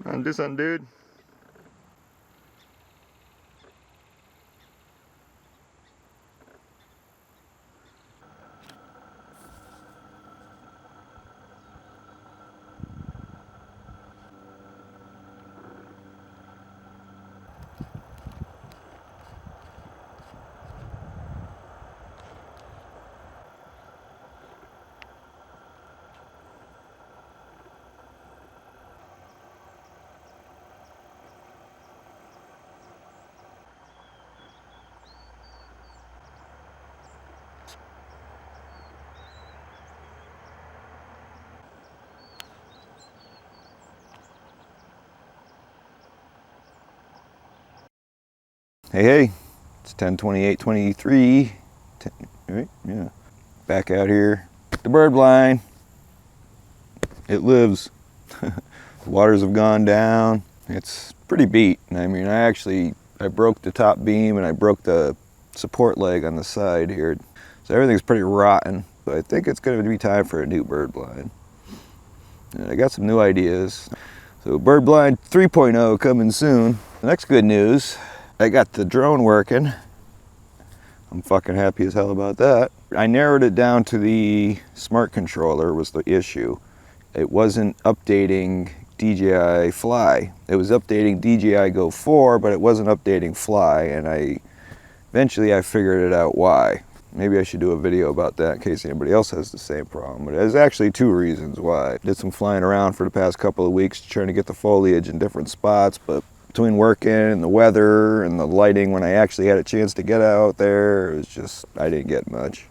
On this one, dude. Hey, it's 10/28/23. Right? Yeah. Back out here, the bird blind. It lives. The waters have gone down. It's pretty beat. I mean, I broke the top beam and I broke the support leg on the side here. So everything's pretty rotten. But I think it's going to be time for a new bird blind. And I got some new ideas. So bird blind 3.0 coming soon. The next good news, I got the drone working. I'm fucking happy as hell about that. I narrowed it down to the smart controller was the issue. It wasn't updating DJI Fly. It was updating DJI Go 4, but it wasn't updating Fly, and eventually I figured it out why. Maybe I should do a video about that in case anybody else has the same problem. But there's actually two reasons why. I did some flying around for the past couple of weeks trying to get the foliage in different spots, but between working and the weather and the lighting when I actually had a chance to get out there, it was just, I didn't get much.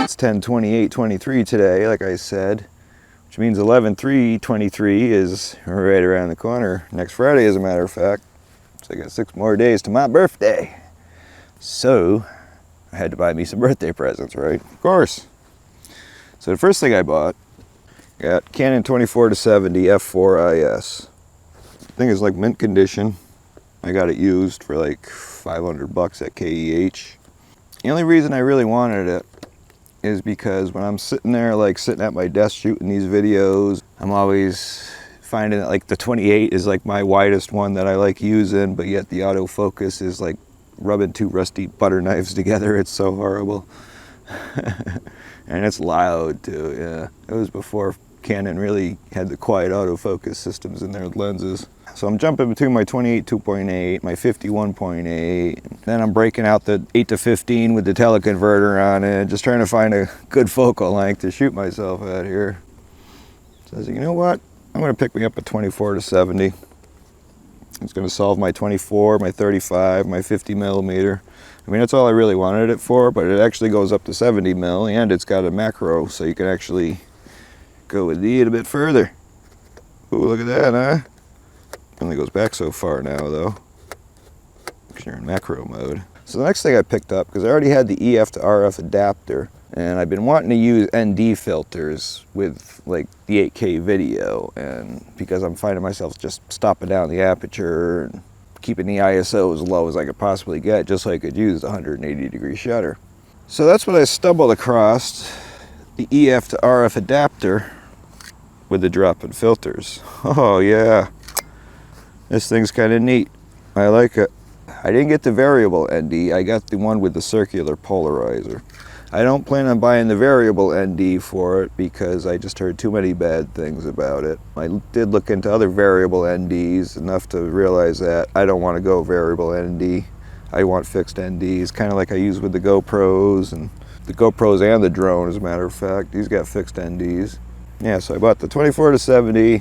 It's 10/28/23 today, like I said, which means 11/3/23 is right around the corner. Next Friday, as a matter of fact. So I got 6 more days to my birthday. So I had to buy me some birthday presents, right? Of course. So the first thing I bought, got Canon 24-70 f4 IS. The thing is like mint condition. I got it used for like $500 at KEH. The only reason I really wanted it is because when I'm sitting there, like sitting at my desk shooting these videos, I'm always finding that like the 28 is like my widest one that I like using, but yet the autofocus is like rubbing two rusty butter knives together. It's so horrible. And it's loud too, yeah. It was before Canon really had the quiet autofocus systems in their lenses. So I'm jumping between my 28 2.8, my 51.8, then I'm breaking out the 8-15 with the teleconverter on it, just trying to find a good focal length to shoot myself at here. So I was like, you know what? I'm gonna pick me up a 24-70. It's gonna solve my 24, my 35, my 50 millimeter. I mean, that's all I really wanted it for, but it actually goes up to 70 mil, and it's got a macro, so you can actually go with it a bit further. Ooh, look at that, huh? Only goes back so far now, though, because you're in macro mode. So the next thing I picked up, because I already had the EF to RF adapter, and I've been wanting to use ND filters with like the 8K video, and because I'm finding myself just stopping down the aperture and keeping the ISO as low as I could possibly get, just so I could use the 180-degree shutter. So that's what I stumbled across, the EF to RF adapter with the drop-in filters. Oh yeah, this thing's kind of neat. I like it. I didn't get the variable ND, I got the one with the circular polarizer. I don't plan on buying the variable ND for it because I just heard too many bad things about it. I did look into other variable NDs enough to realize that I don't want to go variable ND. I want fixed NDs, kind of like I use with the GoPros and the drone, as a matter of fact. These got fixed NDs. Yeah, so I bought the 24-70.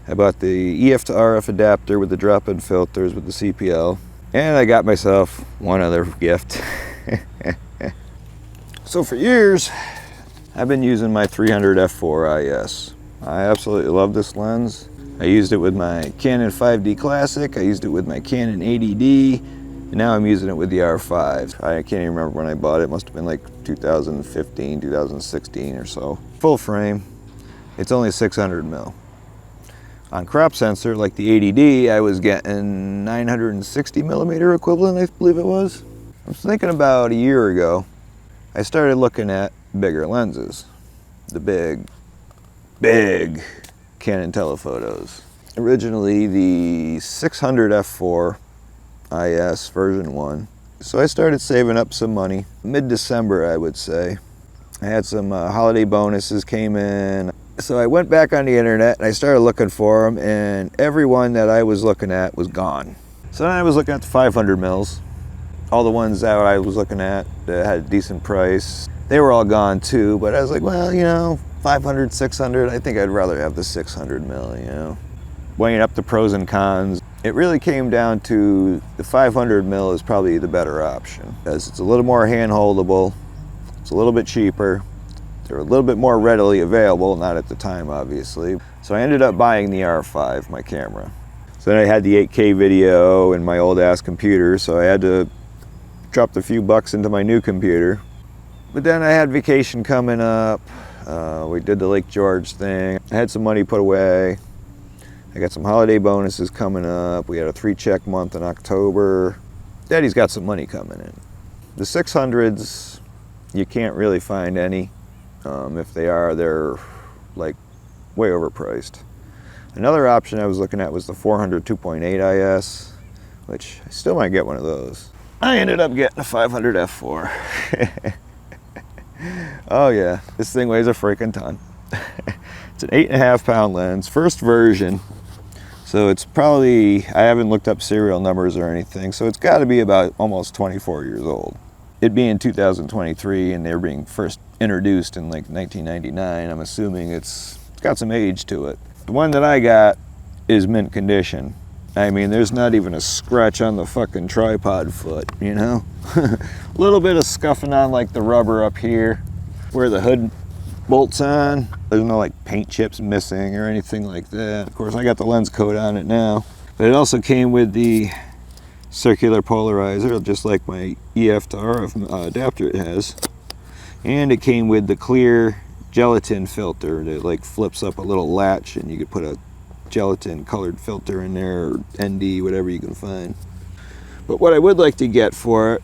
I bought the EF to RF adapter with the drop-in filters with the CPL. And I got myself one other gift. So for years, I've been using my 300 f4 IS. I absolutely love this lens. I used it with my Canon 5D Classic, I used it with my Canon 80D, and now I'm using it with the R5. I can't even remember when I bought it. It must have been like 2015, 2016 or so. Full frame, it's only 600 mil. On crop sensor, like the 80D, I was getting 960 millimeter equivalent, I believe it was. I was thinking about a year ago, I started looking at bigger lenses. The big Canon telephotos. Originally the 600 f4 IS version 1. So I started saving up some money. Mid-December, I would say. I had some holiday bonuses came in. So I went back on the internet and I started looking for them, and every one that I was looking at was gone. So then I was looking at the 500 mils. All the ones that I was looking at that had a decent price, they were all gone too, but I was like, well, you know, 500, 600, I think I'd rather have the 600 mil, you know. Weighing up the pros and cons, it really came down to the 500 mil is probably the better option, because it's a little more hand-holdable, it's a little bit cheaper, they're a little bit more readily available, not at the time obviously. So I ended up buying the R5, my camera. So then I had the 8K video in my old ass computer, so I had to drop a few bucks into my new computer. But then I had vacation coming up, we did the Lake George thing, I had some money put away, I got some holiday bonuses coming up, we had a 3-check month in October. Daddy's got some money coming in. The 600s, you can't really find any. If they are, they're like way overpriced. Another option I was looking at was the 400 2.8 IS, which I still might get one of those. I ended up getting a 500 f4. Oh yeah, this thing weighs a freaking ton. It's an 8.5 pound lens, first version. So it's probably, I haven't looked up serial numbers or anything, so it's got to be about almost 24 years old. It being 2023 and they're being first introduced in like 1999, I'm assuming it's got some age to it. The one that I got is mint condition. I mean, there's not even a scratch on the fucking tripod foot, you know? A little bit of scuffing on like the rubber up here where the hood bolts on. There's no like paint chips missing or anything like that. Of course, I got the lens coat on it now, but it also came with the circular polarizer, just like my EF to RF adapter it has. And it came with the clear gelatin filter that like flips up a little latch and you could put a gelatin colored filter in there, or ND, whatever you can find. But what I would like to get for it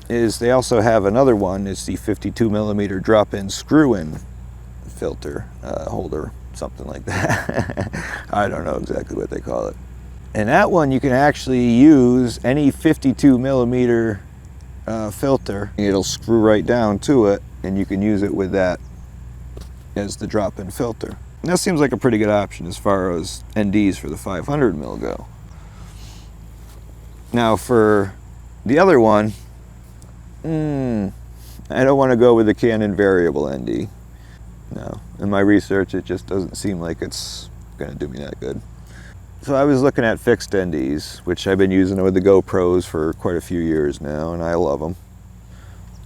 is they also have another one. It's the 52 millimeter drop-in screw-in filter holder, something like that. I don't know exactly what they call it. And that one you can actually use any 52 millimeter filter. It'll screw right down to it and you can use it with that as the drop-in filter. And that seems like a pretty good option as far as NDs for the 500 mil go. Now for the other one, I don't want to go with the Canon variable ND. No, in my research it just doesn't seem like it's going to do me that good. So I was looking at fixed NDs, which I've been using with the GoPros for quite a few years now, and I love them.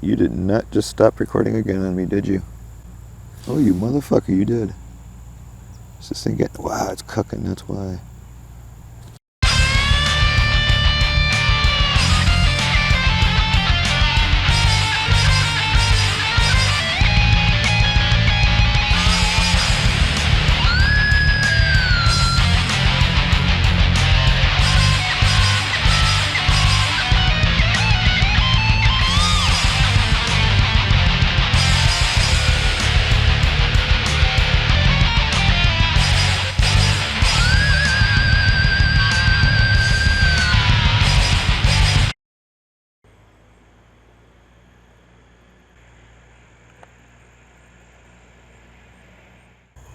You did not just stop recording again on me, did you? Oh, you motherfucker, you did. Is this thing getting, wow, it's cooking, that's why.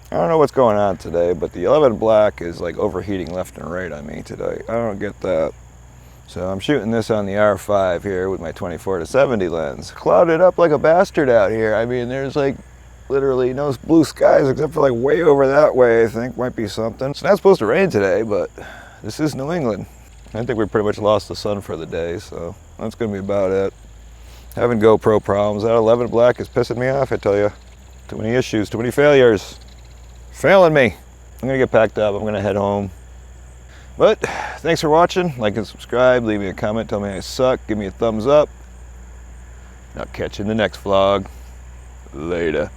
I don't know what's going on today, but the 11 black is like overheating left and right on me today. I don't get that. So I'm shooting this on the R5 here with my 24-70 lens. Clouded up like a bastard out here. I mean, there's like literally no blue skies except for like way over that way, I think. Might be something. It's not supposed to rain today, but this is New England. I think we pretty much lost the sun for the day, so that's gonna be about it. Having GoPro problems. That 11 black is pissing me off, I tell you. Too many issues, too many failures. Failing me. I'm gonna get packed up, I'm gonna head home. But thanks for watching. Like and subscribe, leave me a comment, tell me I suck, give me a thumbs up. And I'll catch you in the next vlog. Later.